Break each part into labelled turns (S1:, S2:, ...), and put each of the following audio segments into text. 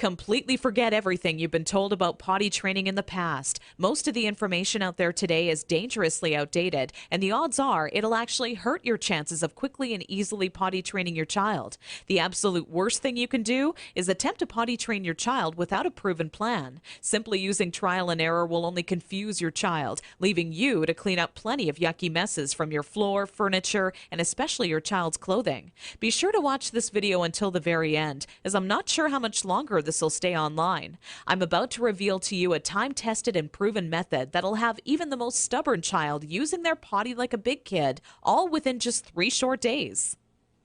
S1: Completely forget everything you've been told about potty training in the past. Most of the information out there today is dangerously outdated, and the odds are it'll actually hurt your chances of quickly and easily potty training your child. The absolute worst thing you can do is attempt to potty train your child without a proven plan. Simply using trial and error will only confuse your child, leaving you to clean up plenty of yucky messes from your floor, furniture, and especially your child's clothing. Be sure to watch this video until the very end, as I'm not sure how much longer this will stay online. I'm about to reveal to you a time-tested and proven method that'll have even the most stubborn child using their potty like a big kid, all within just 3 short days.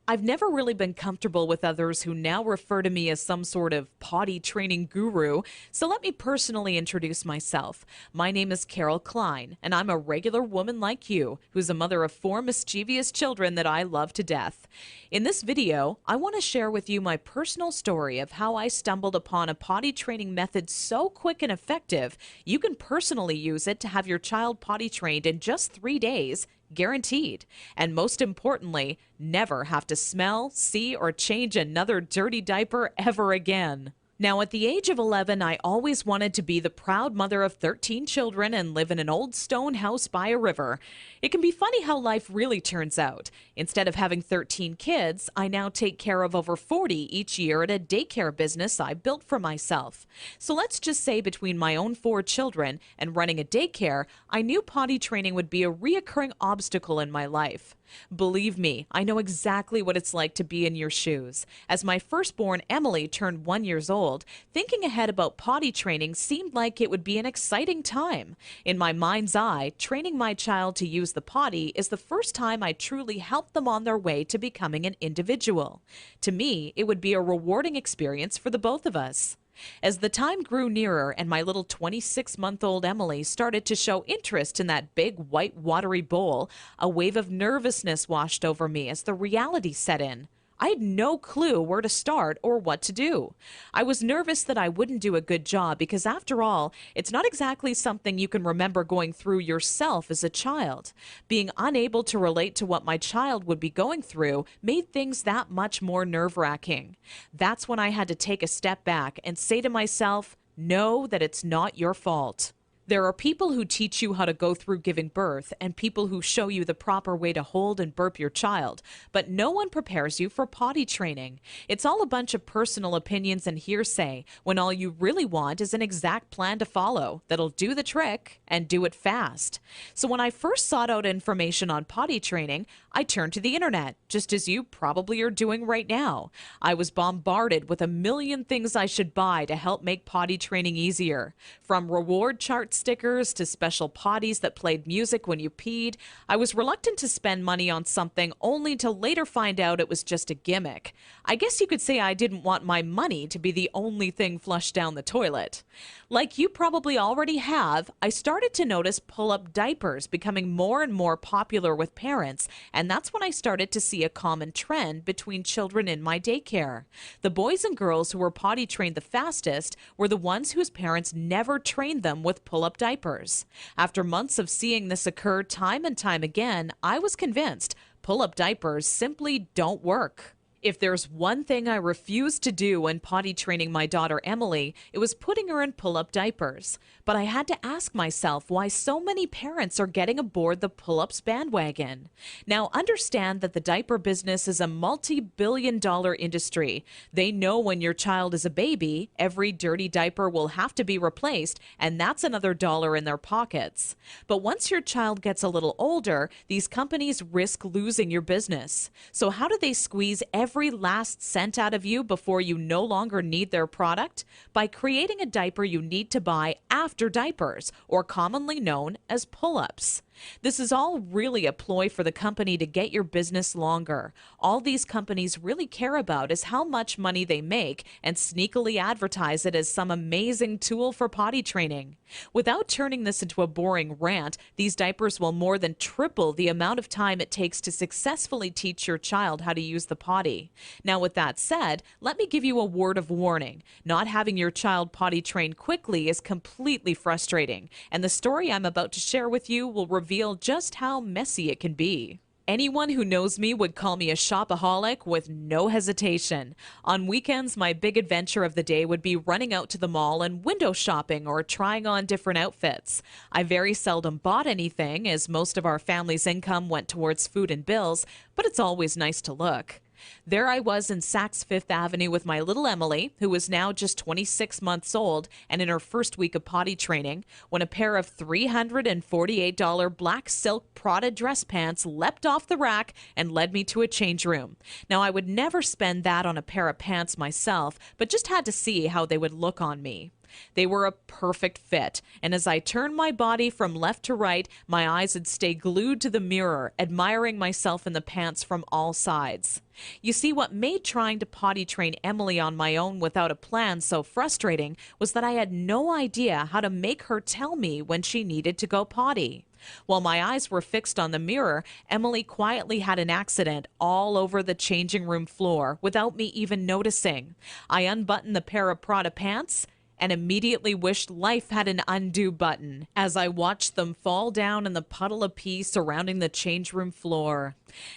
S1: I've never really been comfortable with others who now refer to me as some sort of potty training guru, so let me personally introduce myself. My name is Cline, and I'm a regular woman like you, who's a mother of 4 mischievous children that I love to death. In this video, I want to share with you my personal story of how I stumbled upon a potty training method so quick and effective, you can personally use it to have your child potty trained in just 3 days, guaranteed. And most importantly, never have to smell, see, or change another dirty diaper ever again. Now, at the age of 11, I always wanted to be the proud mother of 13 children and live in an old stone house by a river. It can be funny how life really turns out. Instead of having 13 kids, I now take care of over 40 each year at a daycare business I built for myself. So let's just say between my own 4 children and running a daycare, I knew potty training would be a reoccurring obstacle in my life. Believe me, I know exactly what it's like to be in your shoes. As my firstborn Emily turned 1 year old, thinking ahead about potty training seemed like it would be an exciting time. In my mind's eye, training my child to use the potty is the first time I truly helped them on their way to becoming an individual. To me, it would be a rewarding experience for the both of us. As the time grew nearer and my little 26-month-old Emily started to show interest in that big white watery bowl, a wave of nervousness washed over me as the reality set in. I had no clue where to start or what to do. I was nervous that I wouldn't do a good job because, after all, it's not exactly something you can remember going through yourself as a child. Being unable to relate to what my child would be going through made things that much more nerve-wracking. That's when I had to take a step back and say to myself, know that it's not your fault. There are people who teach you how to go through giving birth and people who show you the proper way to hold and burp your child, but no one prepares you for potty training. It's all a bunch of personal opinions and hearsay when all you really want is an exact plan to follow that'll do the trick and do it fast. So when I first sought out information on potty training, I turned to the internet, just as you probably are doing right now. I was bombarded with a million things I should buy to help make potty training easier. From reward charts stickers to special potties that played music when you peed, I was reluctant to spend money on something only to later find out it was just a gimmick. I guess you could say I didn't want my money to be the only thing flushed down the toilet. Like you probably already have, I started to notice pull-up diapers becoming more and more popular with parents, and that's when I started to see a common trend between children in my daycare. The boys and girls who were potty trained the fastest were the ones whose parents never trained them with pull-up diapers. After months of seeing this occur time and time again, I was convinced pull-up diapers simply don't work. If there's one thing I refused to do when potty training my daughter Emily, it was putting her in pull-up diapers. But I had to ask myself why so many parents are getting aboard the pull-ups bandwagon. Now, understand that the diaper business is a multi-billion-dollar industry. They know when your child is a baby, every dirty diaper will have to be replaced, and that's another dollar in their pockets. But once your child gets a little older, these companies risk losing your business. So how do they squeeze every last cent out of you before you no longer need their product? By creating a diaper you need to buy after diapers, or commonly known as pull-ups. This is all really a ploy for the company to get your business longer. All these companies really care about is how much money they make and sneakily advertise it as some amazing tool for potty training. Without turning this into a boring rant, these diapers will more than triple the amount of time it takes to successfully teach your child how to use the potty. Now, with that said, let me give you a word of warning. Not having your child potty trained quickly is completely frustrating, and the story I'm about to share with you will reveal just how messy it can be. Anyone who knows me would call me a shopaholic with no hesitation. On weekends, my big adventure of the day would be running out to the mall and window shopping or trying on different outfits. I very seldom bought anything, as most of our family's income went towards food and bills, but it's always nice to look. There I was in Saks Fifth Avenue with my little Emily, who was now just 26 months old and in her first week of potty training, when a pair of $348 black silk Prada dress pants leapt off the rack and led me to a change room. Now, I would never spend that on a pair of pants myself, but just had to see how they would look on me. They were a perfect fit, and as I turned my body from left to right, my eyes would stay glued to the mirror, admiring myself in the pants from all sides. You see, what made trying to potty train Emily on my own without a plan so frustrating was that I had no idea how to make her tell me when she needed to go potty. While my eyes were fixed on the mirror, Emily quietly had an accident all over the changing room floor without me even noticing. I unbuttoned the pair of Prada pants and immediately wished life had an undo button as I watched them fall down in the puddle of pee surrounding the change room floor.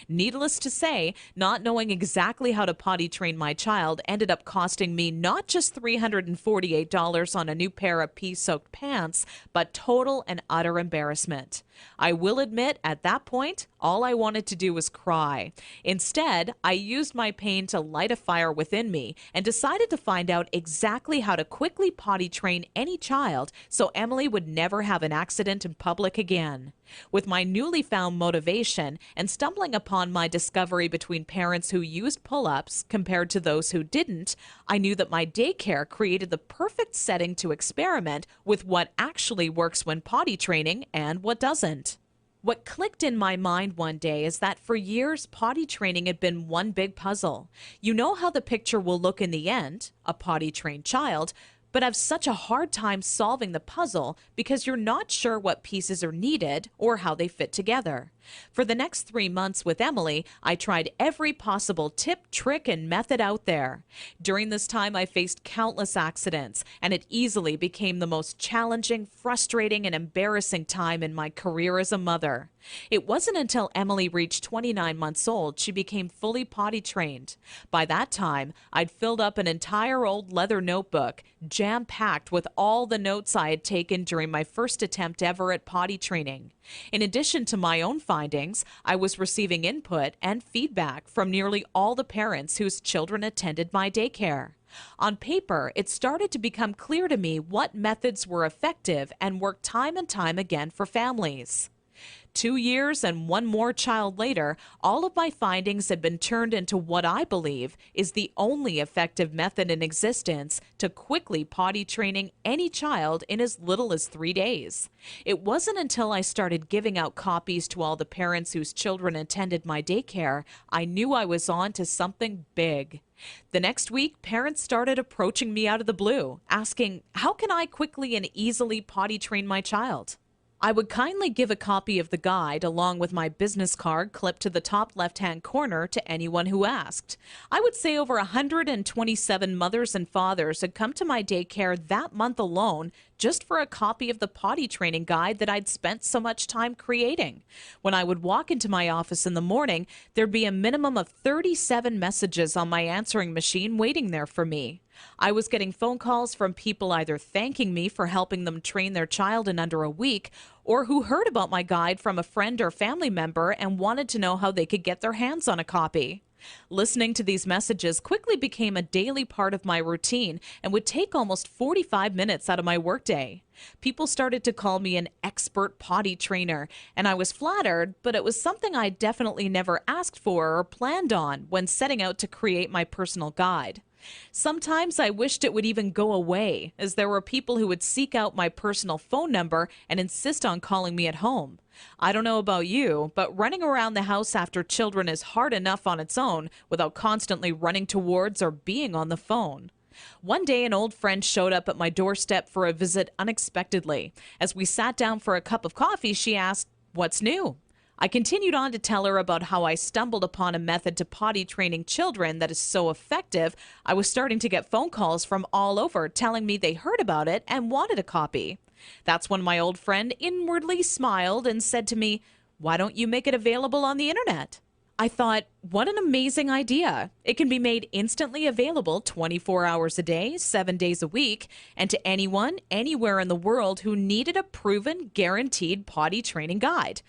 S1: Needless to say, not knowing exactly how to potty train my child ended up costing me not just $348 on a new pair of pee-soaked pants, but total and utter embarrassment. I will admit, at that point, all I wanted to do was cry. Instead, I used my pain to light a fire within me and decided to find out exactly how to quickly potty train any child so Emily would never have an accident in public again. With my newly found motivation and stumbling upon my discovery between parents who used pull-ups compared to those who didn't, I knew that my daycare created the perfect setting to experiment with what actually works when potty training and what doesn't. What clicked in my mind one day is that for years, potty training had been one big puzzle. You know how the picture will look in the end, a potty trained child, but have such a hard time solving the puzzle because you're not sure what pieces are needed or how they fit together. For the next 3 months with Emily, I tried every possible tip, trick, and method out there. During this time, I faced countless accidents, and it easily became the most challenging, frustrating, and embarrassing time in my career as a mother. It wasn't until Emily reached 29 months old she became fully potty trained. By that time, I'd filled up an entire old leather notebook, jam-packed with all the notes I had taken during my first attempt ever at potty training. In addition to my own findings, I was receiving input and feedback from nearly all the parents whose children attended my daycare. On paper, it started to become clear to me what methods were effective and worked time and time again for families. 2 years and one more child later, all of my findings had been turned into what I believe is the only effective method in existence to quickly potty training any child in as little as 3 days. It wasn't until I started giving out copies to all the parents whose children attended my daycare I knew I was on to something big. The next week, parents started approaching me out of the blue, asking, how can I quickly and easily potty train my child? I would kindly give a copy of the guide along with my business card clipped to the top left-hand corner to anyone who asked. I would say over 127 mothers and fathers had come to my daycare that month alone just for a copy of the potty training guide that I'd spent so much time creating. When I would walk into my office in the morning, there'd be a minimum of 37 messages on my answering machine waiting there for me. I was getting phone calls from people either thanking me for helping them train their child in under a week or who heard about my guide from a friend or family member and wanted to know how they could get their hands on a copy. Listening to these messages quickly became a daily part of my routine and would take almost 45 minutes out of my workday. People started to call me an expert potty trainer, and I was flattered, but it was something I definitely never asked for or planned on when setting out to create my personal guide. Sometimes I wished it would even go away, as there were people who would seek out my personal phone number and insist on calling me at home. I don't know about you, but running around the house after children is hard enough on its own without constantly running towards or being on the phone. One day, an old friend showed up at my doorstep for a visit unexpectedly. As we sat down for a cup of coffee, she asked, "What's new?" I continued on to tell her about how I stumbled upon a method to potty training children that is so effective, I was starting to get phone calls from all over telling me they heard about it and wanted a copy. That's when my old friend inwardly smiled and said to me, Why don't you make it available on the internet? I thought, what an amazing idea. It can be made instantly available 24 hours a day, 7 days a week, and to anyone, anywhere in the world who needed a proven, guaranteed potty training guide.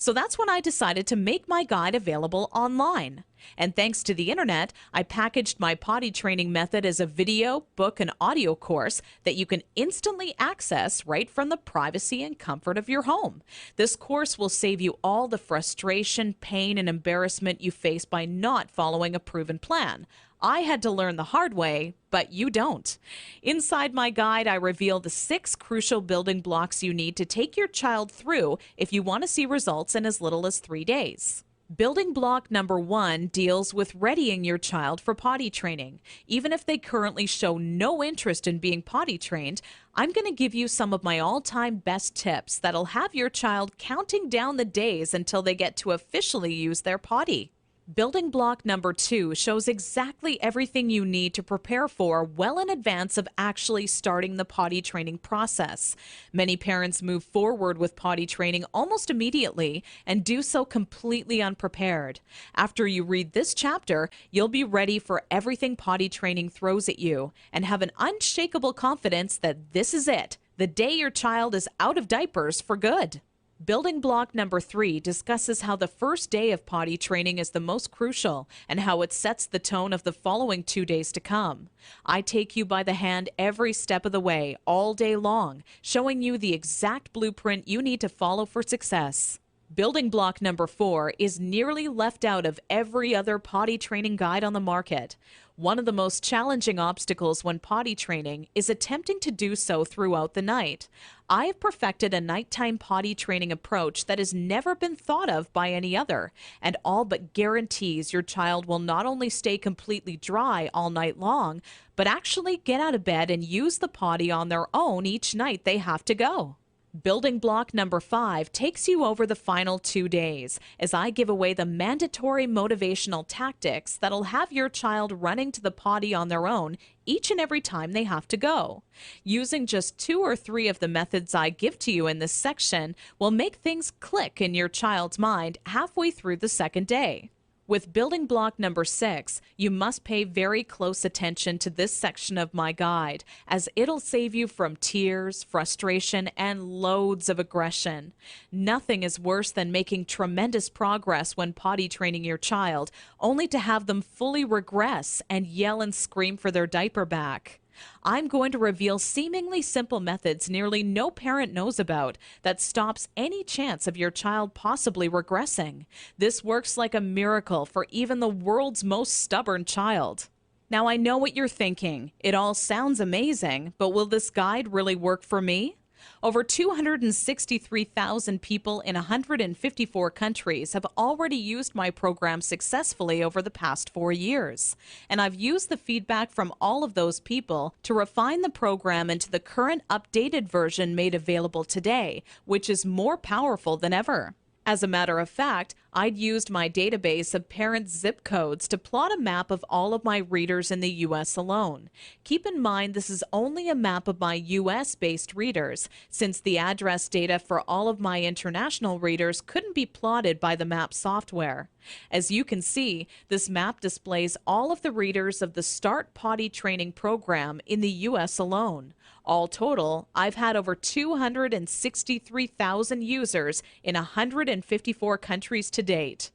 S1: So that's when I decided to make my guide available online. And thanks to the internet, I packaged my potty training method as a video, book, and audio course that you can instantly access right from the privacy and comfort of your home. This course will save you all the frustration, pain, and embarrassment you face by not following a proven plan. I had to learn the hard way, but you don't. Inside my guide, I reveal the 6 crucial building blocks you need to take your child through if you want to see results in as little as 3 days. Building block number 1 deals with readying your child for potty training. Even if they currently show no interest in being potty trained, I'm going to give you some of my all-time best tips that'll have your child counting down the days until they get to officially use their potty. Building block number 2 shows exactly everything you need to prepare for well in advance of actually starting the potty training process. Many parents move forward with potty training almost immediately and do so completely unprepared. After you read this chapter, you'll be ready for everything potty training throws at you and have an unshakable confidence that this is it, the day your child is out of diapers for good. Building block number 3 discusses how the first day of potty training is the most crucial and how it sets the tone of the following 2 days to come. I take you by the hand every step of the way, all day long, showing you the exact blueprint you need to follow for success. Building block number 4 is nearly left out of every other potty training guide on the market. One of the most challenging obstacles when potty training is attempting to do so throughout the night. I have perfected a nighttime potty training approach that has never been thought of by any other, and all but guarantees your child will not only stay completely dry all night long, but actually get out of bed and use the potty on their own each night they have to go. Building block number 5 takes you over the final 2 days as I give away the mandatory motivational tactics that'll have your child running to the potty on their own each and every time they have to go. Using just 2 or 3 of the methods I give to you in this section will make things click in your child's mind halfway through the second day. With building block number 6, you must pay very close attention to this section of my guide, as it'll save you from tears, frustration, and loads of aggression. Nothing is worse than making tremendous progress when potty training your child, only to have them fully regress and yell and scream for their diaper back. I'm going to reveal seemingly simple methods nearly no parent knows about that stops any chance of your child possibly regressing. This works like a miracle for even the world's most stubborn child. Now I know what you're thinking. It all sounds amazing, but will this guide really work for me? Over 263,000 people in 154 countries have already used my program successfully over the past 4 years. And I've used the feedback from all of those people to refine the program into the current updated version made available today, which is more powerful than ever. As a matter of fact, I'd used my database of parents' zip codes to plot a map of all of my readers in the U.S. alone. Keep in mind this is only a map of my U.S.-based readers, since the address data for all of my international readers couldn't be plotted by the map software. As you can see, this map displays all of the readers of the Start Potty Training program in the U.S. alone. All total, I've had over 263,000 users in 154 countries to date.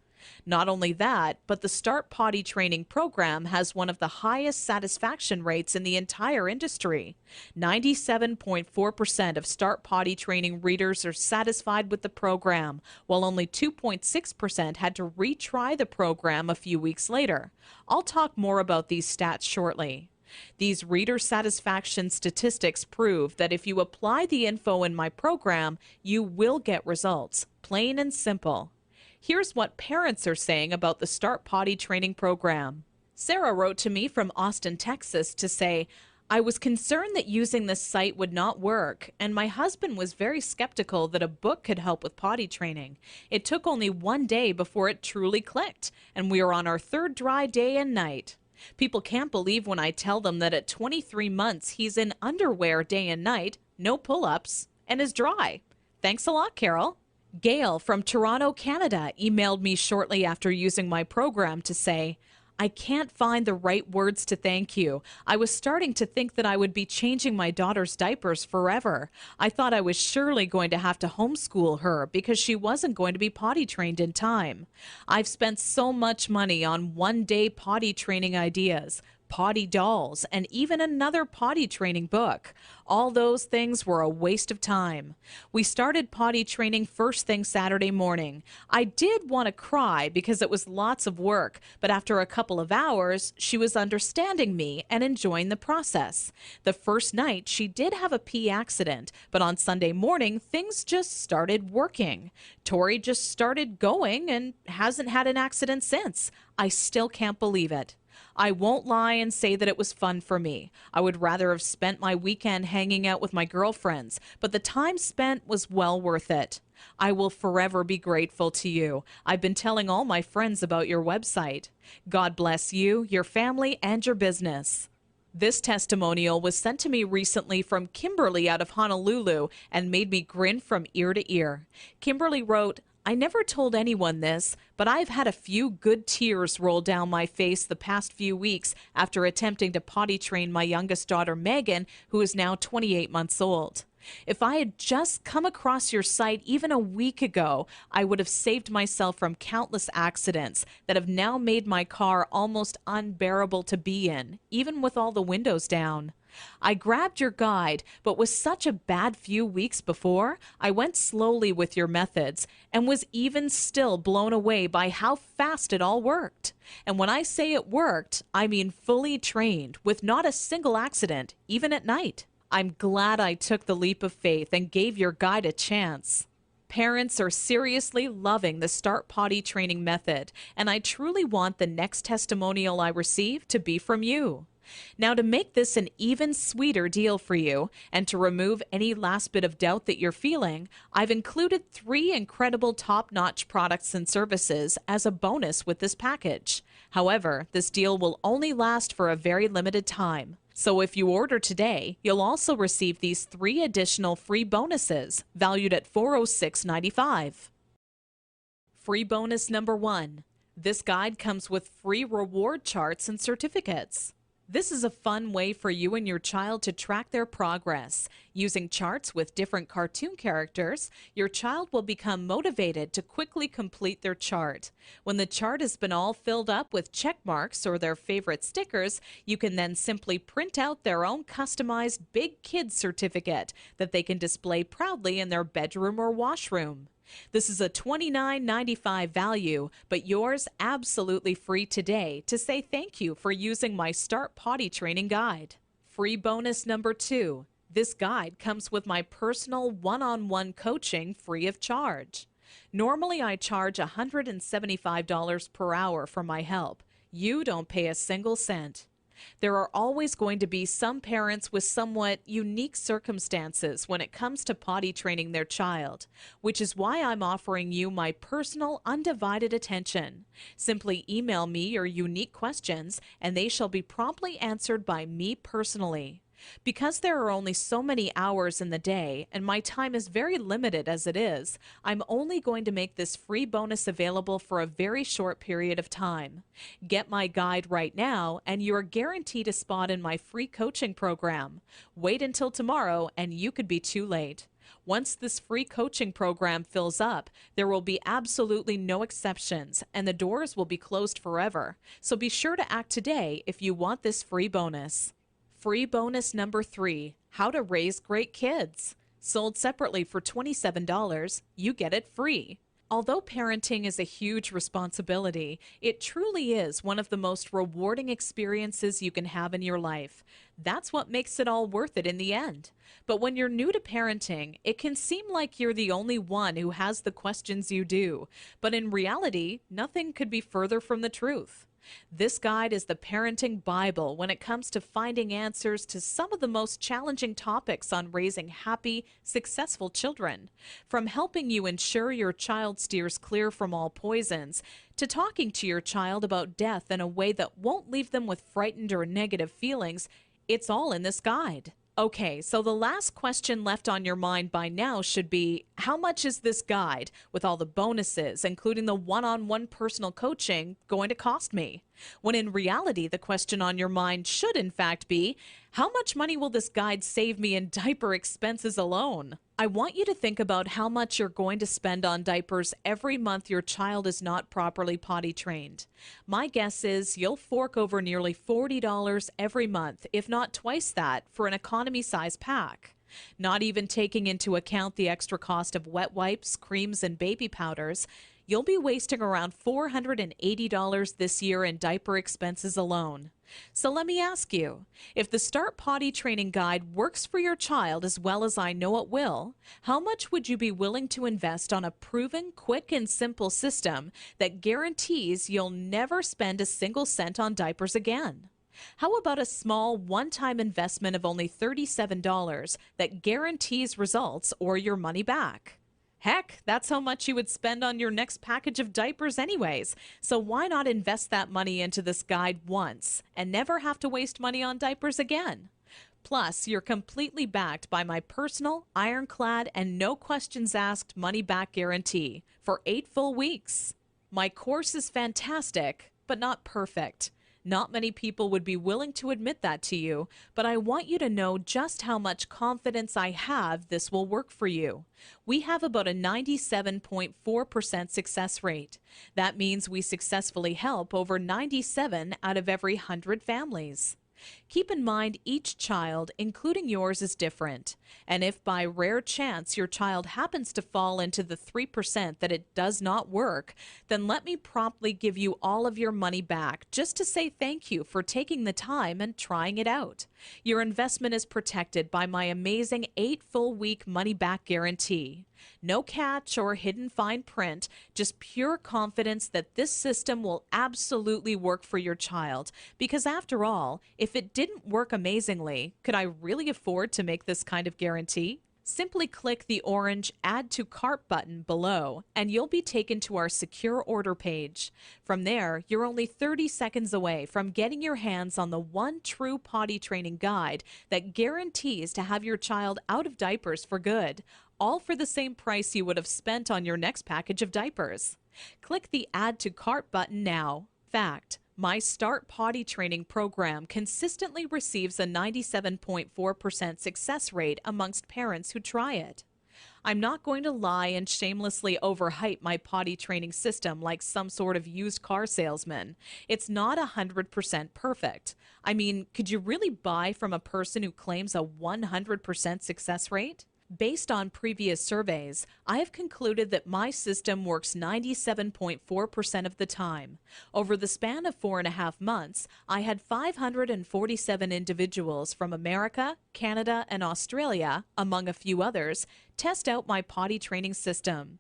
S1: Not only that, but the Start Potty Training program has one of the highest satisfaction rates in the entire industry. 97.4% of Start Potty Training readers are satisfied with the program, while only 2.6% had to retry the program a few weeks later. I'll talk more about these stats shortly. These reader satisfaction statistics prove that if you apply the info in my program, you will get results, plain and simple. Here's what parents are saying about the Start Potty Training program. Sarah wrote to me from Austin, Texas to say, I was concerned that using this site would not work, and my husband was very skeptical that a book could help with potty training. It took only 1 day before it truly clicked, and we are on our 3rd dry day and night. People can't believe when I tell them that at 23 months he's in underwear day and night, no pull-ups, and is dry. Thanks a lot, Carol. Gail from Toronto, Canada, emailed me shortly after using my program to say, I can't find the right words to thank you. I was starting to think that I would be changing my daughter's diapers forever. I thought I was surely going to have to homeschool her because she wasn't going to be potty trained in time. I've spent so much money on one-day potty training ideas, potty dolls, and even another potty training book. All those things were a waste of time. We started potty training first thing Saturday morning. I did want to cry because it was lots of work, but after a couple of hours, she was understanding me and enjoying the process. The first night, she did have a pee accident, but on Sunday morning, things just started working. Tori just started going and hasn't had an accident since. I still can't believe it. I won't lie and say that it was fun for me. I would rather have spent my weekend hanging out with my girlfriends, but the time spent was well worth it. I will forever be grateful to you. I've been telling all my friends about your website. God bless you, your family, and your business. This testimonial was sent to me recently from Kimberly out of Honolulu and made me grin from ear to ear. Kimberly wrote, I never told anyone this, but I've had a few good tears roll down my face the past few weeks after attempting to potty train my youngest daughter, Megan, who is now 28 months old. If I had just come across your site even a week ago, I would have saved myself from countless accidents that have now made my car almost unbearable to be in, even with all the windows down. I grabbed your guide, but with such a bad few weeks before, I went slowly with your methods and was even still blown away by how fast it all worked. And when I say it worked, I mean fully trained with not a single accident, even at night. I'm glad I took the leap of faith and gave your guide a chance. Parents are seriously loving the Start Potty Training method, and I truly want the next testimonial I receive to be from you. Now, to make this an even sweeter deal for you and to remove any last bit of doubt that you're feeling, I've included 3 incredible top-notch products and services as a bonus with this package. However, this deal will only last for a very limited time. So if you order today, you'll also receive these 3 additional free bonuses valued at $406.95. Free bonus number 1. This guide comes with free reward charts and certificates. This is a fun way for you and your child to track their progress. Using charts with different cartoon characters, your child will become motivated to quickly complete their chart. When the chart has been all filled up with check marks or their favorite stickers, you can then simply print out their own customized Big Kids certificate that they can display proudly in their bedroom or washroom. This is a $29.95 value, but yours absolutely free today to say thank you for using my Start Potty Training Guide. Free bonus number 2. This guide comes with my personal one-on-one coaching free of charge. Normally, I charge $175 per hour for my help. You don't pay a single cent. There are always going to be some parents with somewhat unique circumstances when it comes to potty training their child, which is why I'm offering you my personal undivided attention. Simply email me your unique questions and they shall be promptly answered by me personally. Because there are only so many hours in the day and my time is very limited as it is, I'm only going to make this free bonus available for a very short period of time. Get my guide right now and you are guaranteed a spot in my free coaching program. Wait until tomorrow and you could be too late. Once this free coaching program fills up, there will be absolutely no exceptions and the doors will be closed forever. So be sure to act today if you want this free bonus. Free bonus number 3, How to Raise Great Kids. Sold separately for $27, you get it free. Although parenting is a huge responsibility, it truly is one of the most rewarding experiences you can have in your life. That's what makes it all worth it in the end. But when you're new to parenting, it can seem like you're the only one who has the questions you do. But in reality, nothing could be further from the truth. This guide is the parenting Bible when it comes to finding answers to some of the most challenging topics on raising happy, successful children. From helping you ensure your child steers clear from all poisons, to talking to your child about death in a way that won't leave them with frightened or negative feelings, it's all in this guide. Okay, so the last question left on your mind by now should be, how much is this guide, with all the bonuses, including the one-on-one personal coaching, going to cost me? When in reality, the question on your mind should in fact be, how much money will this guide save me in diaper expenses alone? I want you to think about how much you're going to spend on diapers every month your child is not properly potty trained. My guess is you'll fork over nearly $40 every month, if not twice that, for an economy size pack. Not even taking into account the extra cost of wet wipes, creams, and baby powders, you'll be wasting around $480 this year in diaper expenses alone. So let me ask you, if the Start Potty Training Guide works for your child as well as I know it will, how much would you be willing to invest on a proven, quick, and simple system that guarantees you'll never spend a single cent on diapers again? How about a small one-time investment of only $37 that guarantees results or your money back? Heck, that's how much you would spend on your next package of diapers anyways. So why not invest that money into this guide once and never have to waste money on diapers again? Plus, you're completely backed by my personal, ironclad, and no questions asked money back guarantee for 8 full weeks. My course is fantastic, but not perfect. Not many people would be willing to admit that to you, but I want you to know just how much confidence I have this will work for you. We have about a 97.4% success rate. That means we successfully help over 97 out of every 100 families. Keep in mind each child, including yours, is different. And if by rare chance your child happens to fall into the 3% that it does not work, then let me promptly give you all of your money back just to say thank you for taking the time and trying it out. Your investment is protected by my amazing 8 full week money back guarantee. No catch or hidden fine print, just pure confidence that this system will absolutely work for your child. Because after all, if it didn't work amazingly, could I really afford to make this kind of guarantee? Simply click the orange Add to Cart button below, and you'll be taken to our secure order page. From there, you're only 30 seconds away from getting your hands on the one true potty training guide that guarantees to have your child out of diapers for good, all for the same price you would have spent on your next package of diapers. Click the Add to Cart button now. Fact: my Start Potty Training program consistently receives a 97.4% success rate amongst parents who try it. I'm not going to lie and shamelessly overhype my potty training system like some sort of used car salesman. It's not 100% perfect. I mean, could you really buy from a person who claims a 100% success rate? Based on previous surveys, I have concluded that my system works 97.4% of the time. Over the span of 4.5 months, I had 547 individuals from America, Canada, and Australia, among a few others, test out my potty training system.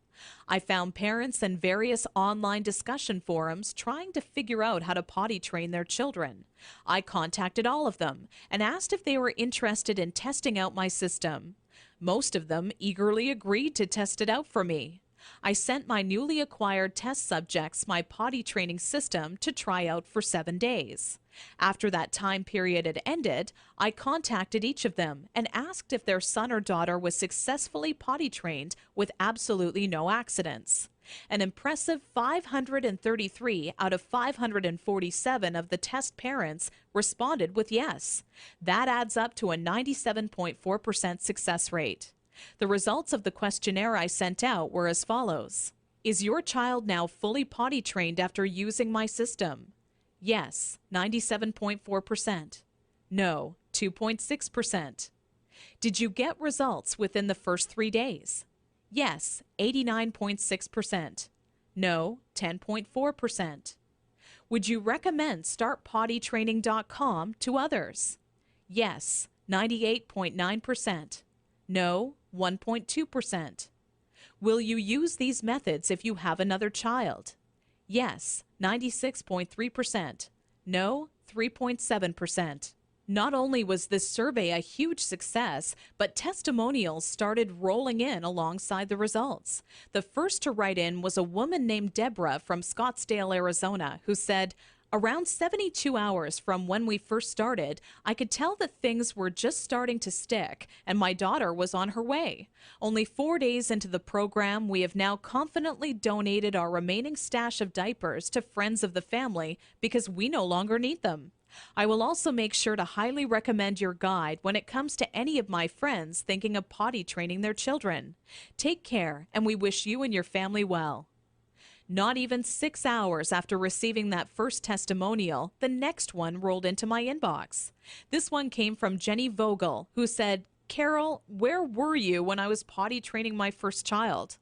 S1: I found parents in various online discussion forums trying to figure out how to potty train their children. I contacted all of them and asked if they were interested in testing out my system. Most of them eagerly agreed to test it out for me. I sent my newly acquired test subjects my potty training system to try out for 7 days. After that time period had ended, I contacted each of them and asked if their son or daughter was successfully potty trained with absolutely no accidents. An impressive 533 out of 547 of the test parents responded with yes. That adds up to a 97.4% success rate. The results of the questionnaire I sent out were as follows. Is your child now fully potty trained after using my system? Yes, 97.4%. No, 2.6%. Did you get results within the first 3 days? Yes, 89.6%. No, 10.4%. Would you recommend StartPottyTraining.com to others? Yes, 98.9%. No, 1.2%. Will you use these methods if you have another child? Yes, 96.3%. No, 3.7%. Not only was this survey a huge success, but testimonials started rolling in alongside the results. The first to write in was a woman named Deborah from Scottsdale, Arizona, who said, Around 72 hours from when we first started, I could tell that things were just starting to stick, and my daughter was on her way. Only 4 days into the program, we have now confidently donated our remaining stash of diapers to friends of the family because we no longer need them. I will also make sure to highly recommend your guide when it comes to any of my friends thinking of potty training their children. Take care, and we wish you and your family well. Not even 6 hours after receiving that first testimonial, the next one rolled into my inbox. This one came from Jenny Vogel, who said, "Carol, where were you when I was potty training my first child?"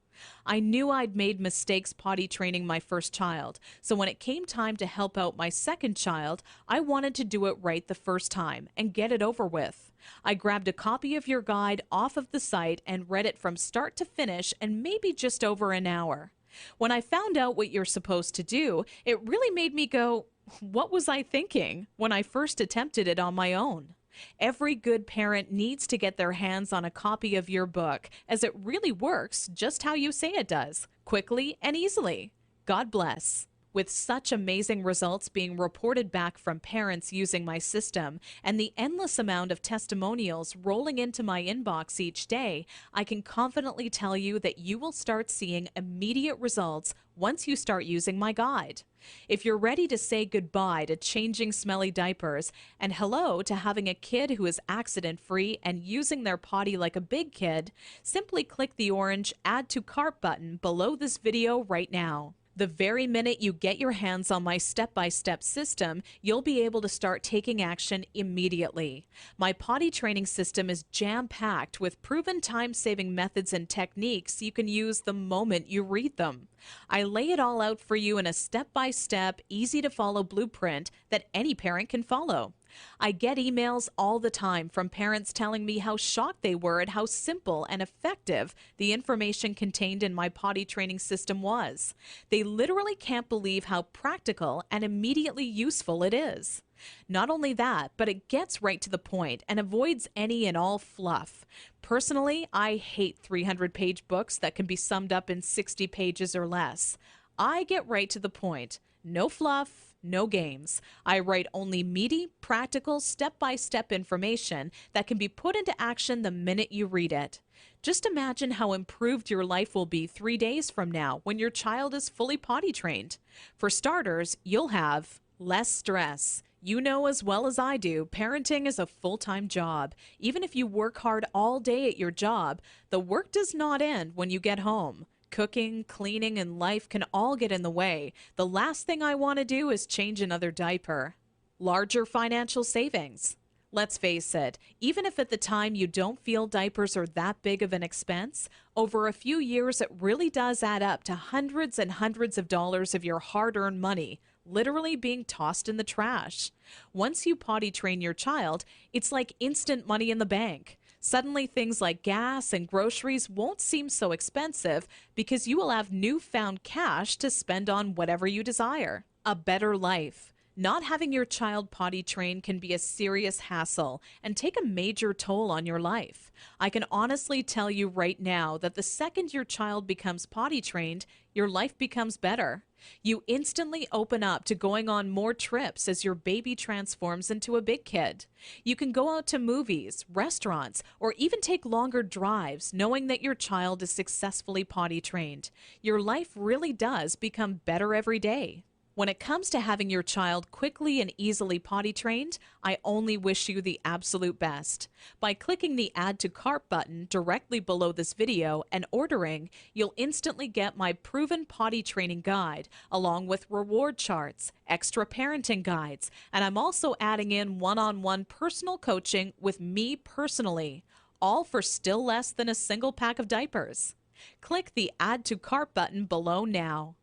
S1: I knew I'd made mistakes potty training my first child, so when it came time to help out my second child, I wanted to do it right the first time and get it over with. I grabbed a copy of your guide off of the site and read it from start to finish in maybe just over an hour. When I found out what you're supposed to do, it really made me go, what was I thinking when I first attempted it on my own? Every good parent needs to get their hands on a copy of your book, as it really works just how you say it does, quickly and easily. God bless. With such amazing results being reported back from parents using my system and the endless amount of testimonials rolling into my inbox each day, I can confidently tell you that you will start seeing immediate results once you start using my guide. If you're ready to say goodbye to changing smelly diapers and hello to having a kid who is accident-free and using their potty like a big kid, simply click the orange Add to Cart button below this video right now. The very minute you get your hands on my step-by-step system, you'll be able to start taking action immediately. My potty training system is jam-packed with proven time-saving methods and techniques you can use the moment you read them. I lay it all out for you in a step-by-step, easy-to-follow blueprint that any parent can follow. I get emails all the time from parents telling me how shocked they were at how simple and effective the information contained in my potty training system was. They literally can't believe how practical and immediately useful it is. Not only that, but it gets right to the point and avoids any and all fluff. Personally, I hate 300-page books that can be summed up in 60 pages or less. I get right to the point. No fluff, no games. I write only meaty, practical, step-by-step information that can be put into action the minute you read it. Just imagine how improved your life will be 3 days from now when your child is fully potty trained. For starters, you'll have less stress. You know as well as I do, parenting is a full-time job. Even if you work hard all day at your job, the work does not end when you get home. Cooking, cleaning, and life can all get in the way. The last thing I want to do is change another diaper. Larger financial savings. Let's face it, even if at the time you don't feel diapers are that big of an expense, over a few years it really does add up to hundreds and hundreds of dollars of your hard-earned money, literally being tossed in the trash. Once you potty train your child, it's like instant money in the bank. Suddenly things like gas and groceries won't seem so expensive because you will have newfound cash to spend on whatever you desire. A better life. Not having your child potty trained can be a serious hassle and take a major toll on your life. I can honestly tell you right now that the second your child becomes potty trained, your life becomes better. You instantly open up to going on more trips as your baby transforms into a big kid. You can go out to movies, restaurants, or even take longer drives knowing that your child is successfully potty trained. Your life really does become better every day. When it comes to having your child quickly and easily potty trained, I only wish you the absolute best. By clicking the Add to Cart button directly below this video and ordering, you'll instantly get my proven potty training guide, along with reward charts, extra parenting guides, and I'm also adding in one-on-one personal coaching with me personally, all for still less than a single pack of diapers. Click the Add to Cart button below now.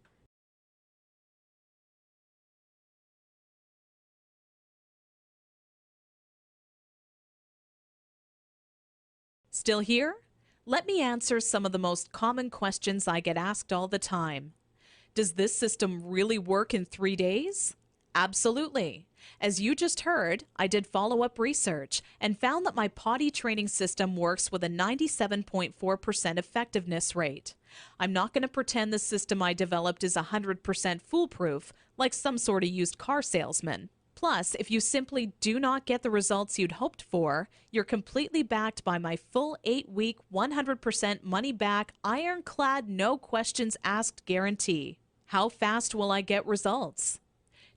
S1: Still here? Let me answer some of the most common questions I get asked all the time. Does this system really work in 3 days? Absolutely. As you just heard, I did follow-up research and found that my potty training system works with a 97.4% effectiveness rate. I'm not going to pretend the system I developed is 100% foolproof, like some sort of used car salesman. Plus, if you simply do not get the results you'd hoped for, you're completely backed by my full 8-week, 100% money-back, ironclad, no questions asked guarantee. How fast will I get results?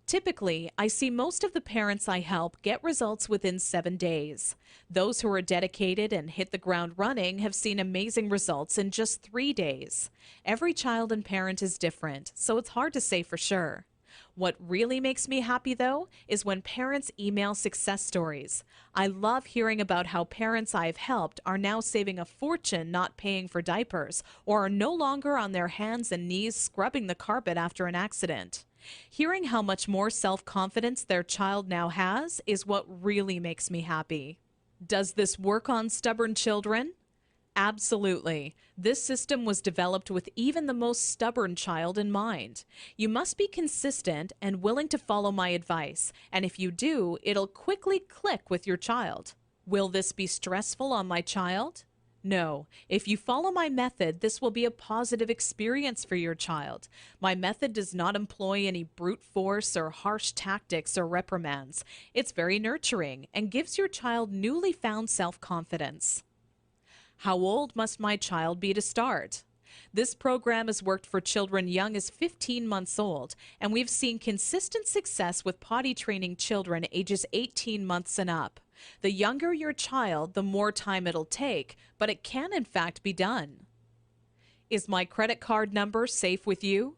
S1: Typically, I see most of the parents I help get results within 7 days. Those who are dedicated and hit the ground running have seen amazing results in just 3 days. Every child and parent is different, so it's hard to say for sure. What really makes me happy, though, is when parents email success stories. I love hearing about how parents I've helped are now saving a fortune not paying for diapers or are no longer on their hands and knees scrubbing the carpet after an accident. Hearing how much more self-confidence their child now has is what really makes me happy. Does this work on stubborn children? Absolutely. This system was developed with even the most stubborn child in mind. You must be consistent and willing to follow my advice, and if you do, it'll quickly click with your child. Will this be stressful on my child? No. If you follow my method, this will be a positive experience for your child. My method does not employ any brute force or harsh tactics or reprimands. It's very nurturing and gives your child newly found self-confidence. How old must my child be to start? This program has worked for children young as 15 months old, and we've seen consistent success with potty training children ages 18 months and up. The younger your child, the more time it'll take, but it can in fact be done. Is my credit card number safe with you?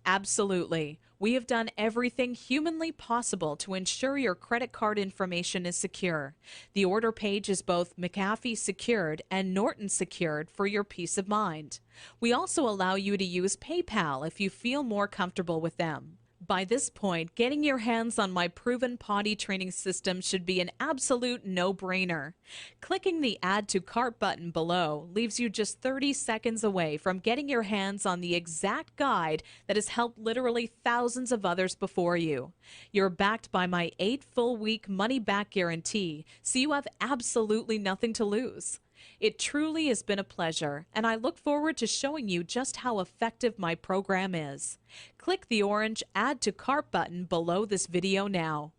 S1: Absolutely. We have done everything humanly possible to ensure your credit card information is secure. The order page is both McAfee secured and Norton secured for your peace of mind. We also allow you to use PayPal if you feel more comfortable with them. By this point, getting your hands on my proven potty training system should be an absolute no-brainer. Clicking the Add to Cart button below leaves you just 30 seconds away from getting your hands on the exact guide that has helped literally thousands of others before you. You're backed by my 8 full-week money-back guarantee, so you have absolutely nothing to lose. It truly has been a pleasure, and I look forward to showing you just how effective my program is. Click the orange Add to Cart button below this video now.